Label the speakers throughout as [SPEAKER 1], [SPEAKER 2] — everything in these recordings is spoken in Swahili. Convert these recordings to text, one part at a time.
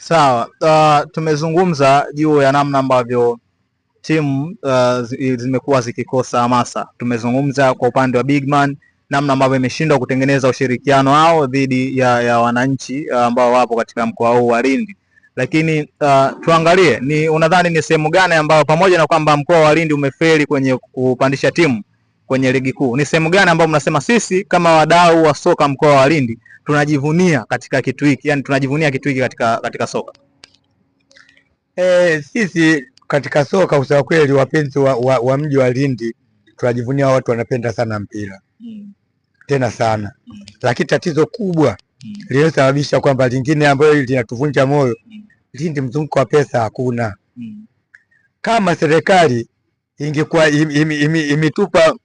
[SPEAKER 1] Sawa. Tumezungumza juu ya namna ambavyo timu zimekuwa zikikosa hamasa. Tumezungumza kwa upande wa Bigman namna ambavyo imeshindwa kutengeneza ushirikiano wao dhidi ya wananchi ambao wapo katika mkoa huu wa Lindi. Lakini tuangalie unadhani ni sehemu gani ambayo pamoja na kwamba mkoa wa Lindi umefeli kwenye kupandisha timu kwenye ligi kuu, ni sehemu gani ambayo mnasema sisi kama wadau wa soka mkoa wa Lindi tunajivunia katika kitu hiki, yani tunajivunia kitu hiki katika soka?
[SPEAKER 2] Sisi katika soka kusema kweli, wapenzi wa mji wa Lindi tunajivunia watu wanapenda sana mpira tena sana lakini tatizo kubwa lililosababisha kwamba lingine ambayo linatuvunja moyo, Lindi mzunguko wa pesa hakuna. Kama serikali ingekuwa imetupa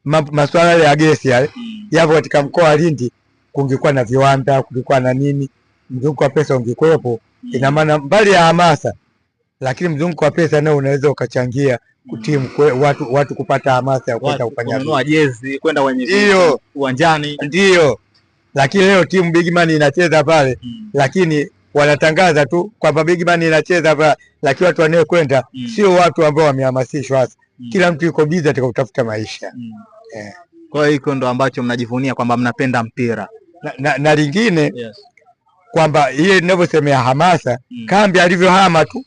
[SPEAKER 2] masuala ya gesi yale yapo katika mkoa wa Lindi, kungekuwa na viwanda, kulikuwa na nini, mzunguko wa pesa ungekuwepo. Ina maana mbali ya hamasa, lakini mzunguko wa pesa nao unaweza ukachangia kutimu watu kupata hamasa ya kwenda kufanya
[SPEAKER 1] kununua jezi, kwenda kwenye uwanjani.
[SPEAKER 2] Ndio. Lakini leo timu Bigman inacheza pale lakini wanatangaza tu kwamba Bigman inacheza pale, lakini watu wanaokwenda sio watu ambao wamehamasishwa. Kila mtu yuko busy katika kutafuta maisha.
[SPEAKER 1] Kwa hiyo hiko ndo ambacho mnajivunia kwamba mnapenda mpira.
[SPEAKER 2] Na lingine kwamba ile ninavyosemea hamasa, kambi alivyohama tu.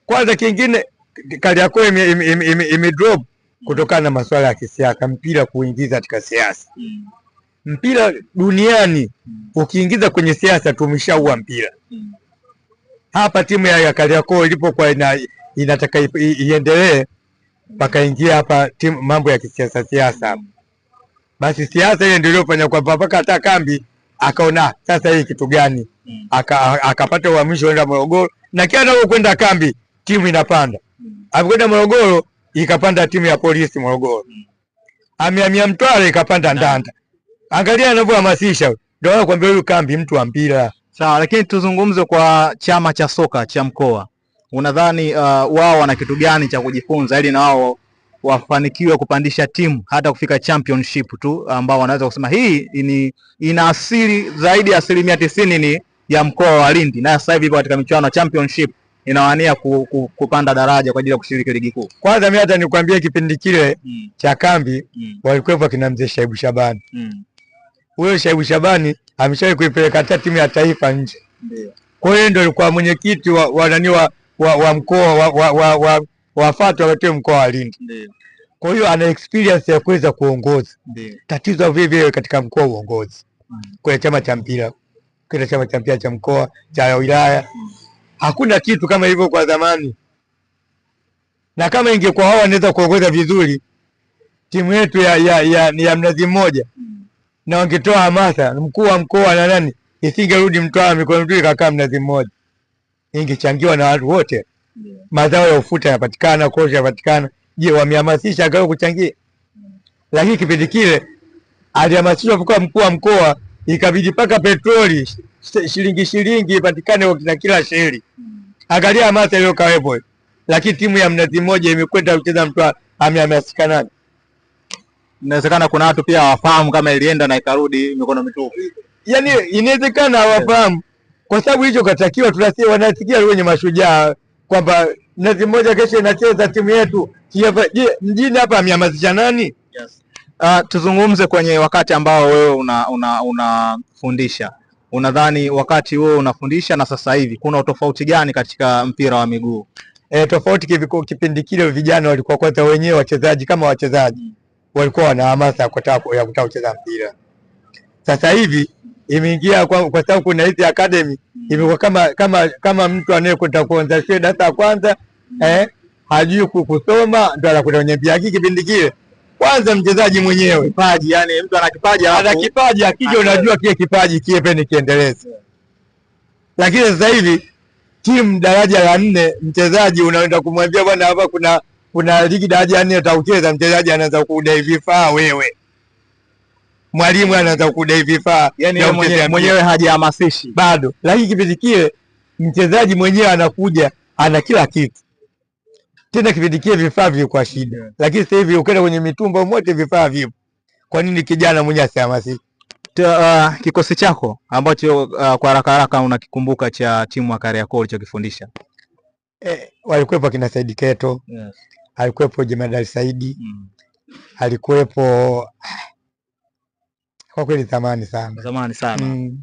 [SPEAKER 2] Kwanza kingine Kariakoo imedrop kutokana na masuala ya kisiasa, mpira kuingiza katika siasa. Mpira duniani ukiingiza kwenye siasa tumeshaua mpira. Hapa timu ya Kariakoo ilipokuwa inataka iendelee, pakaingia hapa timu mambo ya kisiasa. Basi siasa ile ndio iliyofanya kwamba mpaka hata kambi akaona sasa hii kitu gani, akapata uhamisho kwenda Morogoro, na kila kwenda kambi timu inapanda. Alikwenda Morogoro ikapanda timu ya polisi Morogoro. Amehamia Mtwara ikapanda Ndanda. Angalia anavyohamasisha, ndio anakuambia huyu kambi mtu wa mpira.
[SPEAKER 1] Sawa, lakini tuzungumze kwa chama cha soka cha mkoa. Unadhani wao wana kitu gani cha kujifunza ili na wao wafanikiwe kupandisha timu hata kufika championship tu, ambao wanaweza kusema hii ina asili zaidi ya 90% ni ya mkoa wa Lindi, na sasa hivi ipo katika michuano ya championship inawania kupanda daraja kwa ajili ya kushiriki ligi kuu?
[SPEAKER 2] Kwanza mimi hata nikwambie kipindi kile cha kambi walikuwa kina mzee Shaibu Shabani. Huyo Shaibu Shabani ameshawahi kuipeleka hata timu ya taifa nje. Kwa hiyo ndio alikuwa mwenyekiti wa mkoa wa FATU wa mkoa wa Lindi. Kwa hiyo ana experience ya kuweza kuongoza. Tatizo vile katika mkoa uongozi. Kwa chama cha mpira, kwa chama cha mpira cha mkoa, cha wilaya, hakuna kitu kama hivyo kwa zamani. Na kama ingekuwa hao wanaweza kuongoza vizuri timu yetu ya Mnazi Mmoja, na wangetoa hamasa, mkuu wa mkoa na nani, isingerudi Mtwara mikono tu ikakaa Mnazi Mmoja, ingechangiwa na watu wote. Mazao ya ufuta yanapatikana, korosho yanapatikana. Je, wamehamasisha gao kuchangia? Lakini kipindi kile alihamasishwa kwa mkuu wa mkoa, ikabidi paka petroli shilingi ipatikane na kila sheri. Angalia hamasa ile kawepo. Lakini timu ya Mnazi Mmoja imekwenda kucheza Mtwara, amehamasika nani?
[SPEAKER 1] Inawezekana kuna watu pia hawafahamu kama ilienda na ikarudi mikono mitupu.
[SPEAKER 2] Yaani inawezekana hawafahamu. Kwa sababu hicho katakiwa tunasikia wanasikia wenye mashujaa kwamba Mnazi Mmoja kesho inacheza timu yetu. Je, mjini hapa amehamasisha nani?
[SPEAKER 1] Tuzungumze kwenye wakati ambao wewe unafundisha. Unadhani wakati wewe unafundisha na sasa hivi kuna utofauti gani katika mpira wa miguu?
[SPEAKER 2] Tofauti kipindi kile vijana walikuwa kwanza wenyewe wachezaji kama wachezaji walikuwa wana hamasa ya kutaka kucheza mpira. Sasa hivi imeingia kwa sababu kuna hizi academy, imekuwa kama mtu anayekwenda kuanza shule darasa la kwanza hajui kusoma ndio anakwenda kwenye mpira. Kipindi kile kwanza mchezaji mwenyewe
[SPEAKER 1] kipaji, yani mtu ana
[SPEAKER 2] kipaji akija unajua kile kipaji kiepe ni kiendeleze. Lakini sasa hivi timu daraja la 4 mchezaji unaenda kumwambia bwana hapa kuna ligi daraja la 4 utacheza, mchezaji anaanza kudai vifaa, wewe mwalimu anaanza kudai vifaa,
[SPEAKER 1] yani mwenyewe hajihamasishi
[SPEAKER 2] bado. Lakini kipindi kile mchezaji mwenyewe anakuja ana kila kitu. Tena kipindi kile vifaa vilikuwa shida. Lakini sasa hivi ukienda kwenye mitumba mote vifaa vipo. Kwa nini kijana mwenyewe asihamasike?
[SPEAKER 1] Kikosi chako ambacho kwa haraka haraka unakikumbuka cha timu ya Kariakoo ulichokifundisha?
[SPEAKER 2] Walikuwepo kina Said Keto, yes. Alikuwepo Jemadari Saidi, alikuwepo kwa kweli zamani sana.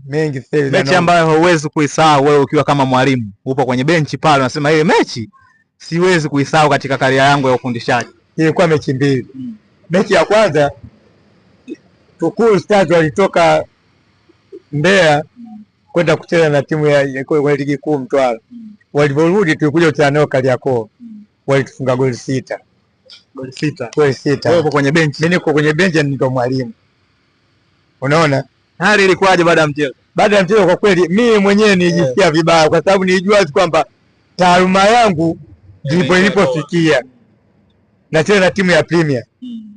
[SPEAKER 2] Mengi sasa.
[SPEAKER 1] Mechi ambayo huwezi kuisahau wewe ukiwa kama mwalimu, upo kwenye benchi pale unasema ile mechi siwezi kuisahau katika karia yangu ya ufundishaji?
[SPEAKER 2] Ilikuwa mechi mbili. Mechi ya kwanza Tukuru Stars walitoka Mbeya kwenda kucheza na timu ya ligi kuu Mtwara. Waliporudi tulikuja kucheza nao Kariakoo. Walitufunga goli 6.
[SPEAKER 1] Goli 6.
[SPEAKER 2] Goli 6.
[SPEAKER 1] Wewe uko kwenye benchi?
[SPEAKER 2] Mimi niko kwenye benchi, ndio mwalimu. Unaona?
[SPEAKER 1] Hali ilikuwaje baada ya mchezo?
[SPEAKER 2] Baada ya mchezo kwa kweli mimi mwenyewe nilijisikia vibaya kwa sababu nilijua kwamba taaluma yangu ndipo ilipofikia. Na tena na timu ya Premier.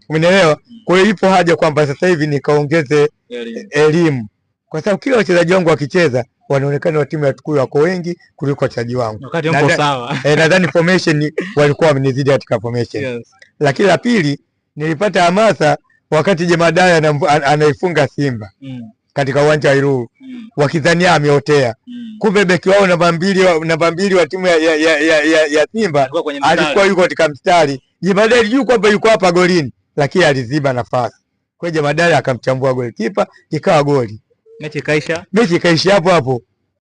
[SPEAKER 2] Umeelewa? Kwa hiyo ipo haja kwamba sasa hivi nikaongeze elimu. Kwa sababu kila wachezaji wangu wakicheza wanaonekana wa timu ya Tukuru wako wengi kuliko wachezaji wangu.
[SPEAKER 1] Wakati mko sawa.
[SPEAKER 2] Nadhani formation walikuwa wamenizidi katika formation. Yes. Lakini la pili nilipata hamasa wakati Jemadari anaifunga Simba katika uwanja wa Ilulu wakidhania ameotea. Kumbe beki wao namba mbili wa timu ya Simba alikuwa yuko katika mstari. Jemadari yuko kwamba yuko hapa golini lakini aliziba nafasi. Kwa hiyo Jemadari akamchambua golikipa ikawa goli.
[SPEAKER 1] Mechi ikaisha?
[SPEAKER 2] Mechi ikaisha hapo hapo.